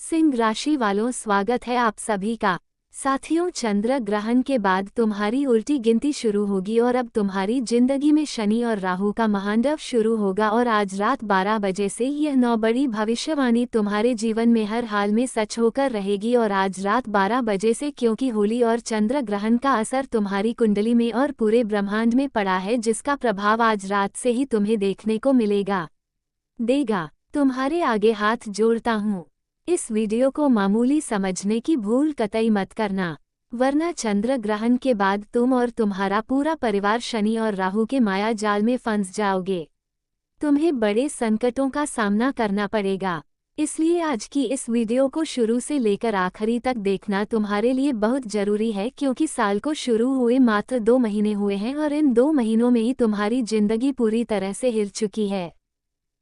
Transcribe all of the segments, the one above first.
सिंह राशि वालों, स्वागत है आप सभी का। साथियों, चंद्र ग्रहण के बाद तुम्हारी उल्टी गिनती शुरू होगी और अब तुम्हारी जिंदगी में शनि और राहु का महांडव शुरू होगा और आज रात 12 बजे से यह 9 बड़ी भविष्यवाणी तुम्हारे जीवन में हर हाल में सच होकर रहेगी। और आज रात 12 बजे से, क्योंकि होली और चंद्र ग्रहण का असर तुम्हारी कुंडली में और पूरे ब्रह्मांड में पड़ा है, जिसका प्रभाव आज रात से ही तुम्हें देखने को मिलेगा देगा। तुम्हारे आगे हाथ जोड़ता हूँ, इस वीडियो को मामूली समझने की भूल कतई मत करना, वरना चंद्र ग्रहण के बाद तुम और तुम्हारा पूरा परिवार शनि और राहु के माया जाल में फंस जाओगे। तुम्हें बड़े संकटों का सामना करना पड़ेगा। इसलिए आज की इस वीडियो को शुरू से लेकर आखिरी तक देखना तुम्हारे लिए बहुत जरूरी है, क्योंकि साल को शुरू हुए मात्र 2 महीने हुए हैं और इन 2 महीनों में ही तुम्हारी जिंदगी पूरी तरह से हिल चुकी है।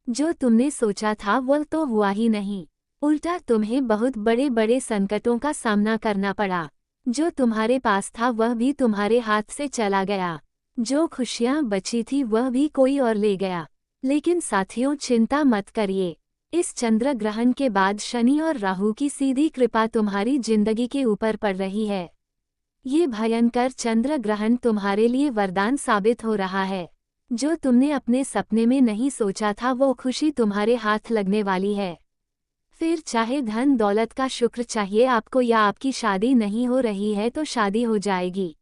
जो तुमने सोचा था वह तो हुआ ही नहीं, उल्टा तुम्हें बहुत बड़े बड़े संकटों का सामना करना पड़ा। जो तुम्हारे पास था वह भी तुम्हारे हाथ से चला गया, जो खुशियां बची थी वह भी कोई और ले गया। लेकिन साथियों, चिंता मत करिए, इस चंद्र ग्रहण के बाद शनि और राहु की सीधी कृपा तुम्हारी जिंदगी के ऊपर पड़ रही है। ये भयंकर चंद्र ग्रहण तुम्हारे लिए वरदान साबित हो रहा है। जो तुमने अपने सपने में नहीं सोचा था वो खुशी तुम्हारे हाथ लगने वाली है। फिर चाहे धन दौलत का शुक्र चाहिए आपको या आपकी शादी नहीं हो रही है तो शादी हो जाएगी,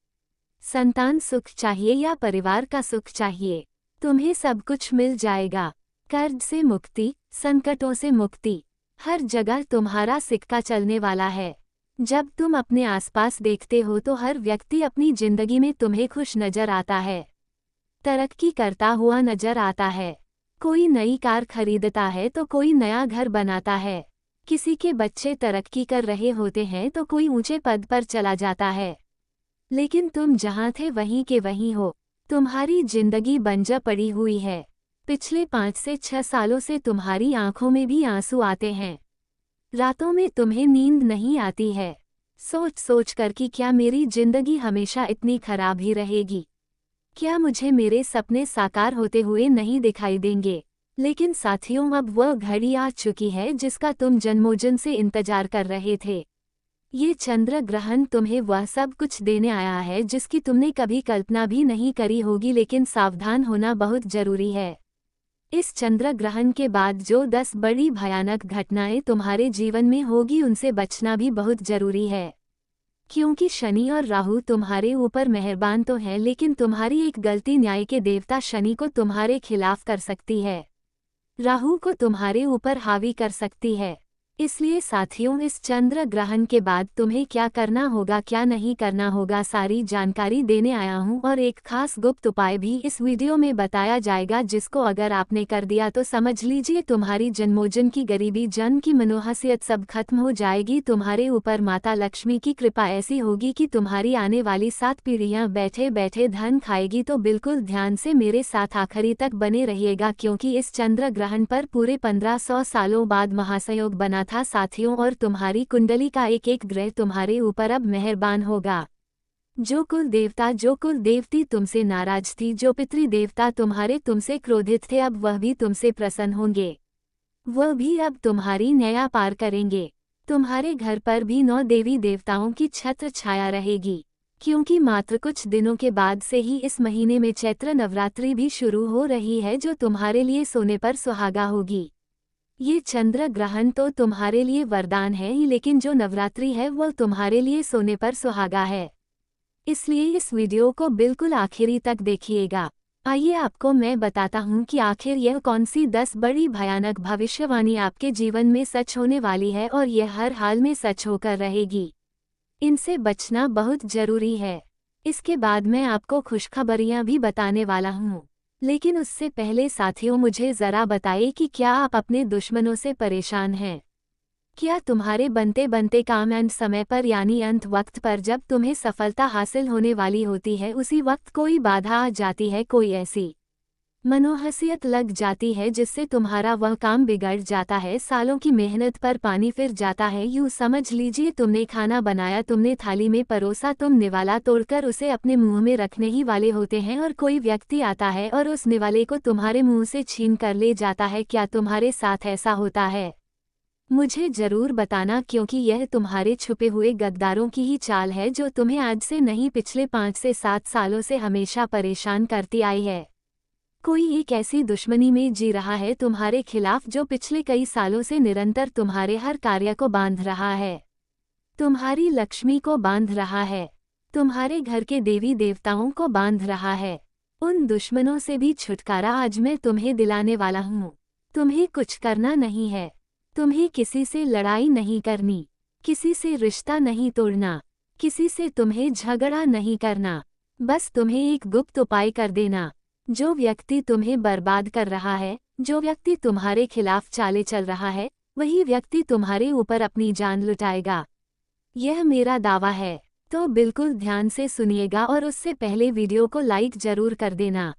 संतान सुख चाहिए या परिवार का सुख चाहिए, तुम्हें सब कुछ मिल जाएगा। कर्ज से मुक्ति, संकटों से मुक्ति, हर जगह तुम्हारा सिक्का चलने वाला है। जब तुम अपने आसपास देखते हो तो हर व्यक्ति अपनी जिंदगी में तुम्हें खुश नजर आता है, तरक्की करता हुआ नजर आता है। कोई नई कार खरीदता है तो कोई नया घर बनाता है, किसी के बच्चे तरक्की कर रहे होते हैं तो कोई ऊंचे पद पर चला जाता है। लेकिन तुम जहां थे वहीं के वहीं हो, तुम्हारी जिंदगी बंजर पड़ी हुई है। पिछले 5 से 6 सालों से तुम्हारी आंखों में भी आंसू आते हैं, रातों में तुम्हें नींद नहीं आती है, सोच सोच कर कि क्या मेरी जिंदगी हमेशा इतनी खराब ही रहेगी, क्या मुझे मेरे सपने साकार होते हुए नहीं दिखाई देंगे। लेकिन साथियों, अब वह घड़ी आ चुकी है जिसका तुम जन्मोजन्म से इंतजार कर रहे थे। ये चंद्र ग्रहण तुम्हें वह सब कुछ देने आया है जिसकी तुमने कभी कल्पना भी नहीं करी होगी, लेकिन सावधान होना बहुत जरूरी है। इस चंद्र ग्रहण के बाद जो 10 बड़ी भयानक घटनाएं तुम्हारे जीवन में होगी उनसे बचना भी बहुत जरूरी है, क्योंकि शनि और राहु तुम्हारे ऊपर मेहरबान तो हैं, लेकिन तुम्हारी एक गलती न्याय के देवता शनि को तुम्हारे खिलाफ कर सकती है, राहु को तुम्हारे ऊपर हावी कर सकती है। इसलिए साथियों, इस चंद्र ग्रहण के बाद तुम्हें क्या करना होगा क्या नहीं करना होगा सारी जानकारी देने आया हूं, और एक खास गुप्त उपाय भी इस वीडियो में बताया जाएगा, जिसको अगर आपने कर दिया तो समझ लीजिए तुम्हारी जन्मोजन्म की गरीबी, जन्म की मनोहसियत सब खत्म हो जाएगी। तुम्हारे ऊपर माता लक्ष्मी की कृपा ऐसी होगी कि तुम्हारी आने वाली 7 पीढ़ियां बैठे बैठे धन खाएगी। तो बिल्कुल ध्यान से मेरे साथ आखिरी तक बने रहिएगा, क्योंकि इस चंद्र ग्रहण पर पूरे 1500 सालों बाद महासंयोग बना था साथियों, और तुम्हारी कुंडली का एक एक ग्रह तुम्हारे ऊपर अब मेहरबान होगा। जो कुल देवता जो कुल देवती तुमसे नाराज थी, जो पितृ देवता तुमसे क्रोधित थे, अब वह भी तुमसे प्रसन्न होंगे, वह भी अब तुम्हारी न्याय पार करेंगे। तुम्हारे घर पर भी 9 देवी देवताओं की छत्र छाया रहेगी, क्योंकि मात्र कुछ दिनों के बाद से ही इस महीने में चैत्र नवरात्रि भी शुरू हो रही है, जो तुम्हारे लिए सोने पर सुहागा होगी। ये चंद्र ग्रहण तो तुम्हारे लिए वरदान है ही, लेकिन जो नवरात्रि है वह तुम्हारे लिए सोने पर सुहागा है। इसलिए इस वीडियो को बिल्कुल आखिरी तक देखिएगा। आइए आपको मैं बताता हूँ कि आखिर यह कौन सी 10 बड़ी भयानक भविष्यवाणी आपके जीवन में सच होने वाली है, और यह हर हाल में सच होकर रहेगी। इनसे बचना बहुत जरूरी है। इसके बाद मैं आपको खुशखबरियाँ भी बताने वाला हूँ, लेकिन उससे पहले साथियों, मुझे ज़रा बताइए कि क्या आप अपने दुश्मनों से परेशान हैं? क्या तुम्हारे बनते बनते काम एंड समय पर, यानी अंत वक्त पर, जब तुम्हें सफलता हासिल होने वाली होती है, उसी वक्त कोई बाधा आ जाती है, कोई ऐसी मनोहसियत लग जाती है जिससे तुम्हारा वह काम बिगड़ जाता है, सालों की मेहनत पर पानी फिर जाता है। यूँ समझ लीजिए तुमने खाना बनाया, तुमने थाली में परोसा, तुम निवाला तोड़कर उसे अपने मुंह में रखने ही वाले होते हैं, और कोई व्यक्ति आता है और उस निवाले को तुम्हारे मुंह से छीन कर ले जाता है। क्या तुम्हारे साथ ऐसा होता है? मुझे जरूर बताना, क्योंकि यह तुम्हारे छुपे हुए गद्दारों की ही चाल है जो तुम्हें आज से नहीं पिछले 5 से 7 सालों से हमेशा परेशान करती आई है। कोई एक ऐसी दुश्मनी में जी रहा है तुम्हारे खिलाफ जो पिछले कई सालों से निरंतर तुम्हारे हर कार्य को बांध रहा है, तुम्हारी लक्ष्मी को बांध रहा है, तुम्हारे घर के देवी देवताओं को बांध रहा है। उन दुश्मनों से भी छुटकारा आज मैं तुम्हें दिलाने वाला हूँ। तुम्हें कुछ करना नहीं है, तुम्हें किसी से लड़ाई नहीं करनी, किसी से रिश्ता नहीं तोड़ना, किसी से तुम्हें झगड़ा नहीं करना। बस तुम्हें एक गुप्त उपाय कर देना। जो व्यक्ति तुम्हें बर्बाद कर रहा है, जो व्यक्ति तुम्हारे खिलाफ चाले चल रहा है, वही व्यक्ति तुम्हारे ऊपर अपनी जान लुटाएगा। यह मेरा दावा है, तो बिल्कुल ध्यान से सुनिएगा और उससे पहले वीडियो को लाइक जरूर कर देना।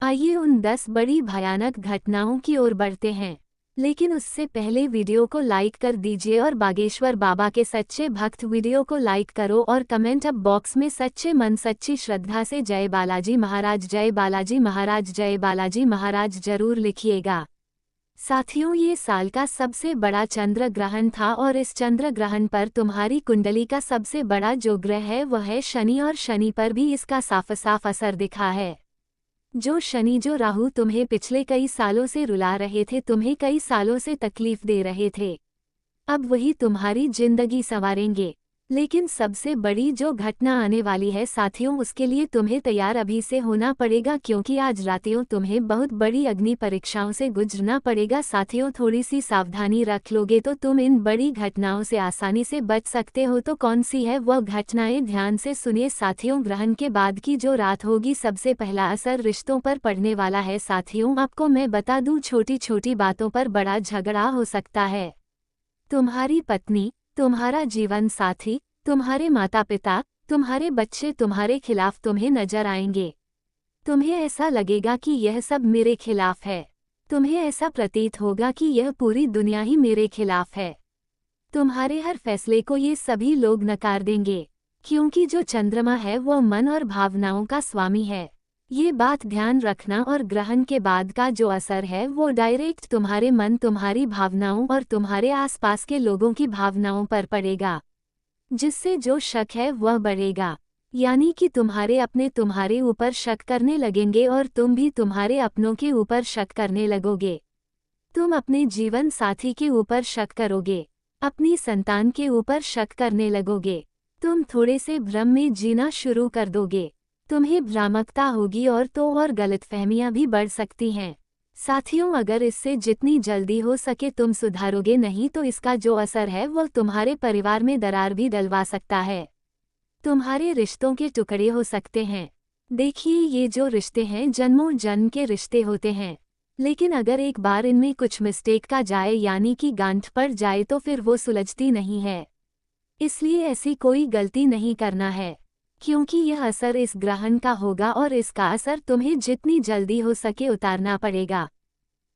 आइए उन 10 बड़ी भयानक घटनाओं की ओर बढ़ते हैं, लेकिन उससे पहले वीडियो को लाइक कर दीजिए और बागेश्वर बाबा के सच्चे भक्त वीडियो को लाइक करो और कमेंट अप बॉक्स में सच्चे मन सच्ची श्रद्धा से जय बालाजी महाराज, जय बालाजी महाराज, जय बालाजी महाराज जरूर लिखिएगा। साथियों, ये साल का सबसे बड़ा चंद्र ग्रहण था और इस चंद्र ग्रहण पर तुम्हारी कुंडली का सबसे बड़ा जो ग्रह है वह है शनि, और शनि पर भी इसका साफ साफ असर दिखा है। जो शनि, जो राहु तुम्हें पिछले कई सालों से रुला रहे थे, तुम्हें कई सालों से तकलीफ दे रहे थे, अब वही तुम्हारी जिंदगी संवारेंगे। लेकिन सबसे बड़ी जो घटना आने वाली है साथियों, उसके लिए तुम्हें तैयार अभी से होना पड़ेगा, क्योंकि आज रातियों तुम्हें बहुत बड़ी अग्नि परीक्षाओं से गुजरना पड़ेगा। साथियों, थोड़ी सी सावधानी रख लोगे तो तुम इन बड़ी घटनाओं से आसानी से बच सकते हो। तो कौन सी है वह घटनाएं, ध्यान से सुनिए साथियों। ग्रहण के बाद की जो रात होगी, सबसे पहला असर रिश्तों पर पड़ने वाला है। साथियों, आपको मैं बता दूं, छोटी छोटी बातों पर बड़ा झगड़ा हो सकता है। तुम्हारी पत्नी, तुम्हारा जीवन साथी, तुम्हारे माता पिता, तुम्हारे बच्चे तुम्हारे खिलाफ तुम्हें नजर आएंगे। तुम्हें ऐसा लगेगा कि यह सब मेरे खिलाफ है, तुम्हें ऐसा प्रतीत होगा कि यह पूरी दुनिया ही मेरे खिलाफ है। तुम्हारे हर फैसले को ये सभी लोग नकार देंगे, क्योंकि जो चंद्रमा है वो मन और भावनाओं का स्वामी है। ये बात ध्यान रखना। और ग्रहण के बाद का जो असर है वो डायरेक्ट तुम्हारे मन, तुम्हारी भावनाओं और तुम्हारे आसपास के लोगों की भावनाओं पर पड़ेगा, जिससे जो शक है वह बढ़ेगा। यानी कि तुम्हारे अपने तुम्हारे ऊपर शक करने लगेंगे और तुम भी तुम्हारे अपनों के ऊपर शक करने लगोगे। तुम अपने जीवन साथी के ऊपर शक करोगे, अपनी संतान के ऊपर शक करने लगोगे। तुम थोड़े से भ्रम में जीना शुरू कर दोगे, तुम्हें भ्रामकता होगी और तो और गलतफहमियां भी बढ़ सकती हैं। साथियों, अगर इससे जितनी जल्दी हो सके तुम सुधारोगे नहीं तो इसका जो असर है वह तुम्हारे परिवार में दरार भी डलवा सकता है। तुम्हारे रिश्तों के टुकड़े हो सकते हैं। देखिए, ये जो रिश्ते हैं जन्मों जन्म के रिश्ते होते हैं, लेकिन अगर एक बार इनमें कुछ मिस्टेक का जाए, यानी कि गांठ पड़ जाए, तो फिर वो सुलझती नहीं है। इसलिए ऐसी कोई गलती नहीं करना है, क्योंकि यह असर इस ग्रहण का होगा और इसका असर तुम्हें जितनी जल्दी हो सके उतारना पड़ेगा।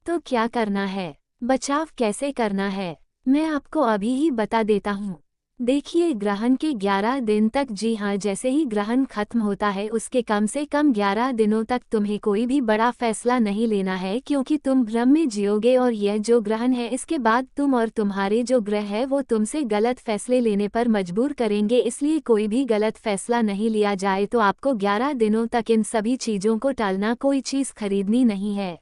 तो क्या करना है, बचाव कैसे करना है, मैं आपको अभी ही बता देता हूँ। देखिए, ग्रहण के 11 दिन तक, जी हाँ, जैसे ही ग्रहण खत्म होता है उसके कम से कम 11 दिनों तक तुम्हें कोई भी बड़ा फैसला नहीं लेना है, क्योंकि तुम भ्रम में जियोगे और यह जो ग्रहण है इसके बाद तुम और तुम्हारे जो ग्रह है वो तुमसे गलत फैसले लेने पर मजबूर करेंगे। इसलिए कोई भी गलत फैसला नहीं लिया जाए तो आपको 11 दिनों तक इन सभी चीज़ों को टालना, कोई चीज़ खरीदनी नहीं है,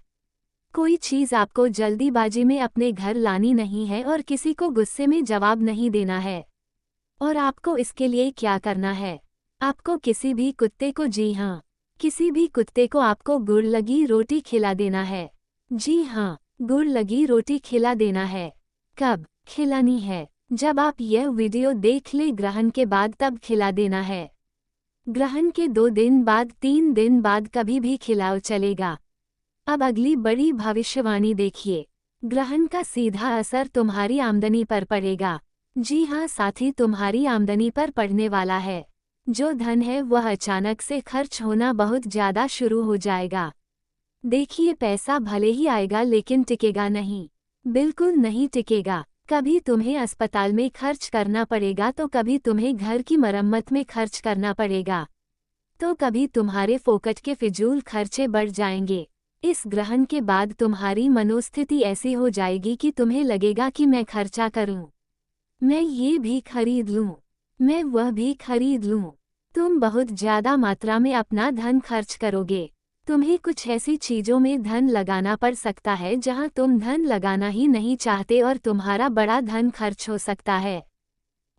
कोई चीज़ आपको जल्दीबाजी में अपने घर लानी नहीं है और किसी को गुस्से में जवाब नहीं देना है। और आपको इसके लिए क्या करना है, आपको किसी भी कुत्ते को, जी हाँ, किसी भी कुत्ते को आपको गुड़ लगी रोटी खिला देना है। जी हाँ, गुड़ लगी रोटी खिला देना है। कब खिलानी है, जब आप यह वीडियो देख ले ग्रहण के बाद तब खिला देना है। ग्रहण के 2 दिन बाद, 3 दिन बाद कभी भी खिलाओ चलेगा। अब अगली बड़ी भविष्यवाणी देखिए। ग्रहण का सीधा असर तुम्हारी आमदनी पर पड़ेगा। जी हाँ साथी, तुम्हारी आमदनी पर पड़ने वाला है। जो धन है वह अचानक से खर्च होना बहुत ज़्यादा शुरू हो जाएगा। देखिए, पैसा भले ही आएगा लेकिन टिकेगा नहीं, बिल्कुल नहीं टिकेगा। कभी तुम्हें अस्पताल में खर्च करना पड़ेगा, तो कभी तुम्हें घर की मरम्मत में खर्च करना पड़ेगा, तो कभी तुम्हारे फोकट के फिजूल खर्चे बढ़ जाएंगे। इस ग्रहण के बाद तुम्हारी मनोस्थिति ऐसी हो जाएगी कि तुम्हें लगेगा कि मैं खर्चा करूं, मैं ये भी खरीद लूं, मैं वह भी खरीद लूं। तुम बहुत ज्यादा मात्रा में अपना धन खर्च करोगे। तुम्हें कुछ ऐसी चीजों में धन लगाना पड़ सकता है जहां तुम धन लगाना ही नहीं चाहते और तुम्हारा बड़ा धन खर्च हो सकता है।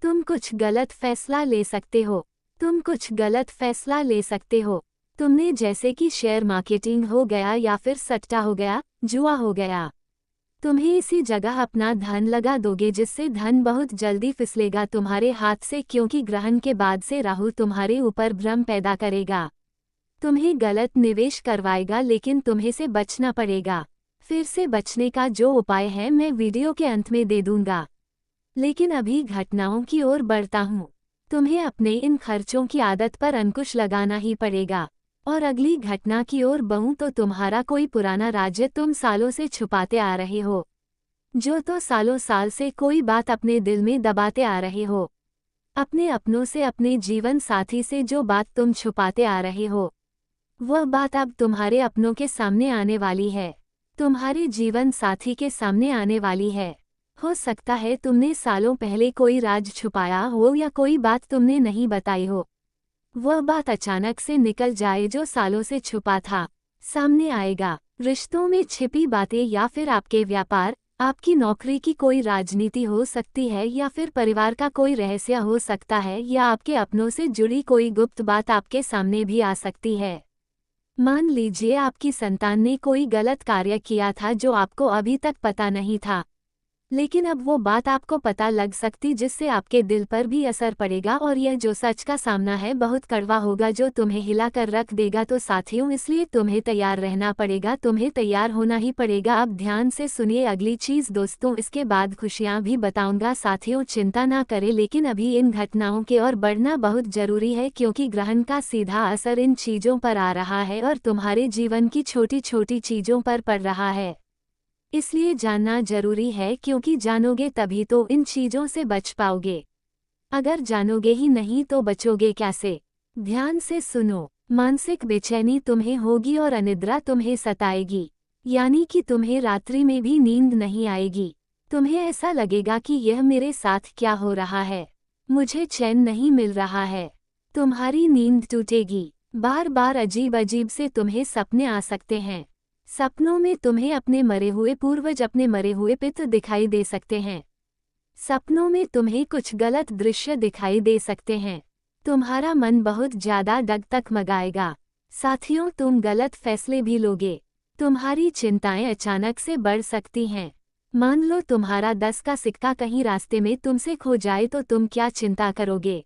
तुम कुछ गलत फैसला ले सकते हो। तुम कुछ गलत फैसला ले सकते हो। तुमने जैसे कि शेयर मार्केटिंग हो गया या फिर सट्टा हो गया, जुआ हो गया। तुम्हें इसी जगह अपना धन लगा दोगे जिससे धन बहुत जल्दी फिसलेगा तुम्हारे हाथ से, क्योंकि ग्रहण के बाद से राहु तुम्हारे ऊपर भ्रम पैदा करेगा, तुम्हें गलत निवेश करवाएगा, लेकिन तुम्हें से बचना पड़ेगा। फिर से बचने का जो उपाय है मैं वीडियो के अंत में दे दूंगा। लेकिन अभी घटनाओं की ओर बढ़ता हूँ। तुम्हें अपने इन खर्चों की आदत पर अंकुश लगाना ही पड़ेगा। और अगली घटना की ओर बढ़ूं तो तुम्हारा कोई पुराना राज्य तुम सालों से छुपाते आ रहे हो, जो तो सालों साल से कोई बात अपने दिल में दबाते आ रहे हो, अपने अपनों से, अपने जीवन साथी से जो बात तुम छुपाते आ रहे हो, वह बात अब तुम्हारे अपनों के सामने आने वाली है, तुम्हारे जीवन साथी के सामने आने वाली है। हो सकता है तुमने सालों पहले कोई राज छुपाया हो या कोई बात तुमने नहीं बताई हो, वह बात अचानक से निकल जाए जो सालों से छुपा था, सामने आएगा। रिश्तों में छिपी बातें या फिर आपके व्यापार, आपकी नौकरी की कोई राजनीति हो सकती है या फिर परिवार का कोई रहस्य हो सकता है या आपके अपनों से जुड़ी कोई गुप्त बात आपके सामने भी आ सकती है। मान लीजिए आपकी संतान ने कोई गलत कार्य किया था जो आपको अभी तक पता नहीं था, लेकिन अब वो बात आपको पता लग सकती जिससे आपके दिल पर भी असर पड़ेगा और यह जो सच का सामना है बहुत कड़वा होगा जो तुम्हें हिला कर रख देगा। तो साथियों, इसलिए तुम्हें तैयार रहना पड़ेगा, तुम्हें तैयार होना ही पड़ेगा। अब ध्यान से सुनिए अगली चीज़ दोस्तों, इसके बाद खुशियाँ भी बताऊंगा। साथियों चिंता ना करें, लेकिन अभी इन घटनाओं के ओर बढ़ना बहुत जरूरी है क्योंकि ग्रहण का सीधा असर इन चीज़ों पर आ रहा है और तुम्हारे जीवन की छोटी छोटी चीज़ों पर पड़ रहा है। इसलिए जानना जरूरी है क्योंकि जानोगे तभी तो इन चीजों से बच पाओगे। अगर जानोगे ही नहीं तो बचोगे कैसे? ध्यान से सुनो। मानसिक बेचैनी तुम्हें होगी और अनिद्रा तुम्हें सताएगी, यानी कि तुम्हें रात्रि में भी नींद नहीं आएगी। तुम्हें ऐसा लगेगा कि यह मेरे साथ क्या हो रहा है, मुझे चैन नहीं मिल रहा है। तुम्हारी नींद टूटेगी। बार बार अजीब अजीब से तुम्हें सपने आ सकते हैं। सपनों में तुम्हें अपने मरे हुए पूर्वज, अपने मरे हुए पितृ दिखाई दे सकते हैं। सपनों में तुम्हें कुछ गलत दृश्य दिखाई दे सकते हैं। तुम्हारा मन बहुत ज्यादा डगमगाएगा। साथियों, तुम गलत फैसले भी लोगे। तुम्हारी चिंताएं अचानक से बढ़ सकती हैं। मान लो तुम्हारा 10 का सिक्का कहीं रास्ते में तुमसे खो जाए तो तुम क्या चिंता करोगे?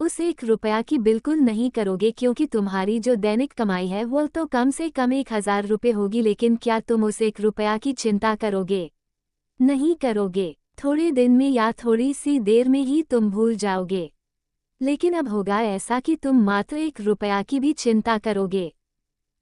उस 1 रुपया की बिल्कुल नहीं करोगे क्योंकि तुम्हारी जो दैनिक कमाई है वो तो कम से कम 1000 रुपये होगी, लेकिन क्या तुम उस 1 रुपया की चिंता करोगे? नहीं करोगे। थोड़े दिन में या थोड़ी सी देर में ही तुम भूल जाओगे। लेकिन अब होगा ऐसा कि तुम मात्र 1 रुपया की भी चिंता करोगे।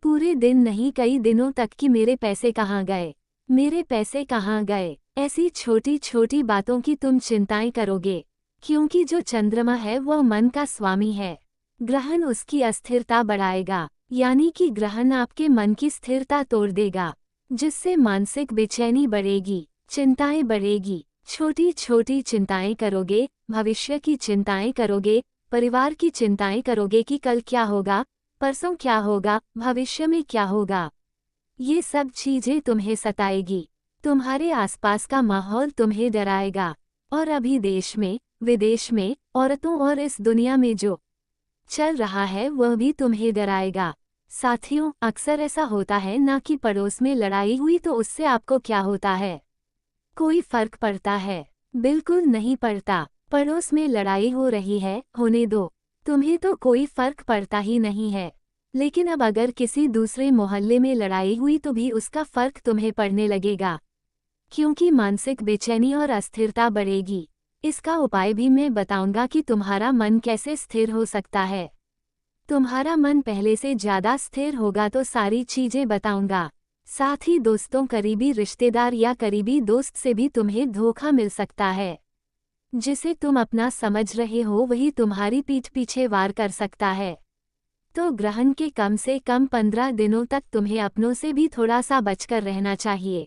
पूरे दिन नहीं, कई दिनों तक कि मेरे पैसे कहाँ गए, मेरे पैसे कहाँ गए, ऐसी छोटी छोटी बातों की तुम चिंताएं करोगे। क्योंकि जो चंद्रमा है वह मन का स्वामी है। ग्रहण उसकी अस्थिरता बढ़ाएगा, यानी कि ग्रहण आपके मन की स्थिरता तोड़ देगा, जिससे मानसिक बेचैनी बढ़ेगी, चिंताएं बढ़ेगी। छोटी छोटी चिंताएं करोगे, भविष्य की चिंताएं करोगे, परिवार की चिंताएं करोगे कि कल क्या होगा, परसों क्या होगा, भविष्य में क्या होगा। ये सब चीजें तुम्हें सताएगी। तुम्हारे आसपास का माहौल तुम्हें डराएगा। और अभी देश में, विदेश में, औरतों और इस दुनिया में जो चल रहा है वह भी तुम्हें डराएगा। साथियों, अक्सर ऐसा होता है ना कि पड़ोस में लड़ाई हुई तो उससे आपको क्या होता है, कोई फर्क पड़ता है? बिल्कुल नहीं पड़ता। पड़ोस में लड़ाई हो रही है, होने दो, तुम्हें तो कोई फर्क पड़ता ही नहीं है। लेकिन अब अगर किसी दूसरे मोहल्ले में लड़ाई हुई तो भी उसका फर्क तुम्हें पड़ने लगेगा, क्योंकि मानसिक बेचैनी और अस्थिरता बढ़ेगी। इसका उपाय भी मैं बताऊंगा कि तुम्हारा मन कैसे स्थिर हो सकता है। तुम्हारा मन पहले से ज्यादा स्थिर होगा तो सारी चीजें बताऊंगा। साथ ही दोस्तों, करीबी रिश्तेदार या करीबी दोस्त से भी तुम्हें धोखा मिल सकता है। जिसे तुम अपना समझ रहे हो वही तुम्हारी पीठ पीछे वार कर सकता है। तो ग्रहण के कम से कम 15 दिनों तक तुम्हें अपनों से भी थोड़ा सा बचकर रहना चाहिए।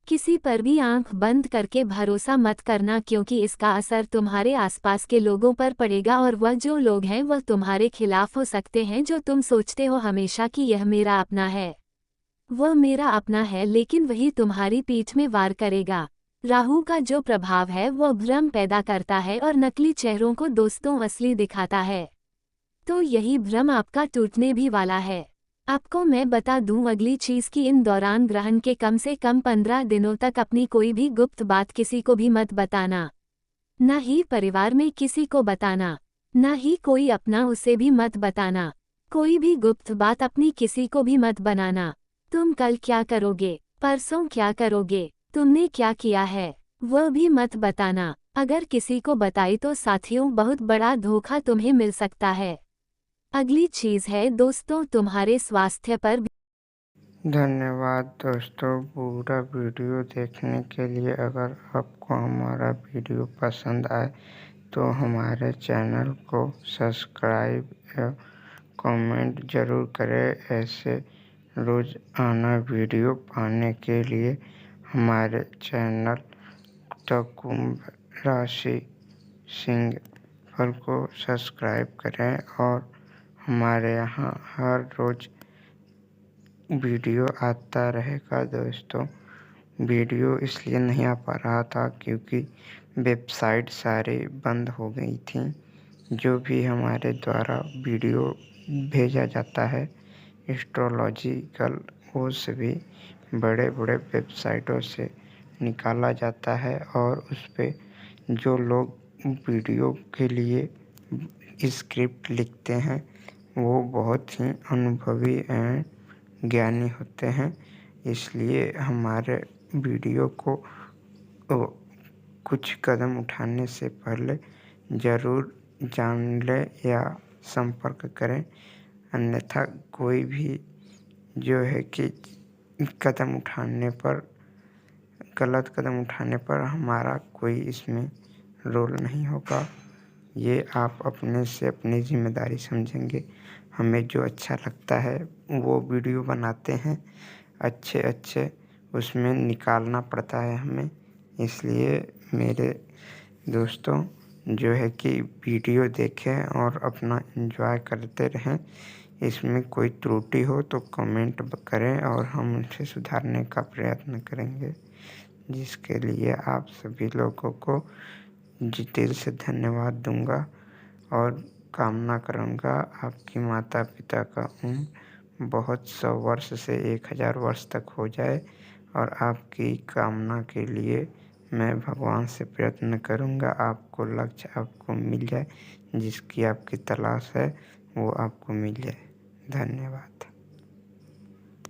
किसी पर भी आंख बंद करके भरोसा मत करना, क्योंकि इसका असर तुम्हारे आसपास के लोगों पर पड़ेगा और वह जो लोग हैं वह तुम्हारे खिलाफ हो सकते हैं। जो तुम सोचते हो हमेशा कि यह मेरा अपना है, वह मेरा अपना है, लेकिन वही तुम्हारी पीठ में वार करेगा। राहु का जो प्रभाव है वह भ्रम पैदा करता है और नकली चेहरों को दोस्तों असली दिखाता है। तो यही भ्रम आपका टूटने भी वाला है। आपको मैं बता दूं अगली चीज कि इन दौरान ग्रहण के कम से कम 15 दिनों तक अपनी कोई भी गुप्त बात किसी को भी मत बताना। न ही परिवार में किसी को बताना, न ही कोई अपना उसे भी मत बताना। कोई भी गुप्त बात अपनी किसी को भी मत बनाना। तुम कल क्या करोगे, परसों क्या करोगे, तुमने क्या किया है, वह भी मत बताना। अगर किसी को बताई तो साथियों बहुत बड़ा धोखा तुम्हें मिल सकता है। अगली चीज है दोस्तों तुम्हारे स्वास्थ्य पर धन्यवाद दोस्तों पूरा वीडियो देखने के लिए। अगर आपको हमारा वीडियो पसंद आए तो हमारे चैनल को सब्सक्राइब या कमेंट ज़रूर करें। ऐसे रोज़ाना वीडियो पाने के लिए हमारे चैनल द कुंभ राशि सिंह पर को सब्सक्राइब करें। और हमारे यहाँ हर रोज़ वीडियो आता रहेगा दोस्तों। वीडियो इसलिए नहीं आ पा रहा था क्योंकि वेबसाइट सारी बंद हो गई थी। जो भी हमारे द्वारा वीडियो भेजा जाता है एस्ट्रोलॉजिकल, वो सभी बड़े बड़े वेबसाइटों से निकाला जाता है और उस पे जो लोग वीडियो के लिए स्क्रिप्ट लिखते हैं वो बहुत ही अनुभवी एंड ज्ञानी होते हैं। इसलिए हमारे वीडियो को कुछ कदम उठाने से पहले ज़रूर जान लें या संपर्क करें। अन्यथा कोई भी जो है कि गलत कदम उठाने पर हमारा कोई इसमें रोल नहीं होगा। ये आप अपने से अपनी जिम्मेदारी समझेंगे। हमें जो अच्छा लगता है वो वीडियो बनाते हैं, अच्छे अच्छे उसमें निकालना पड़ता है हमें। इसलिए मेरे दोस्तों जो है कि वीडियो देखें और अपना एंजॉय करते रहें। इसमें कोई त्रुटि हो तो कमेंट करें और हम उसे सुधारने का प्रयत्न करेंगे, जिसके लिए आप सभी लोगों को दिल से धन्यवाद दूंगा और कामना करूंगा आपकी माता पिता का उम्र बहुत 100 वर्ष से 1000 वर्ष तक हो जाए। और आपकी कामना के लिए मैं भगवान से प्रयत्न करूंगा आपको लक्ष्य आपको मिल जाए, जिसकी आपकी तलाश है वो आपको मिल जाए। धन्यवाद।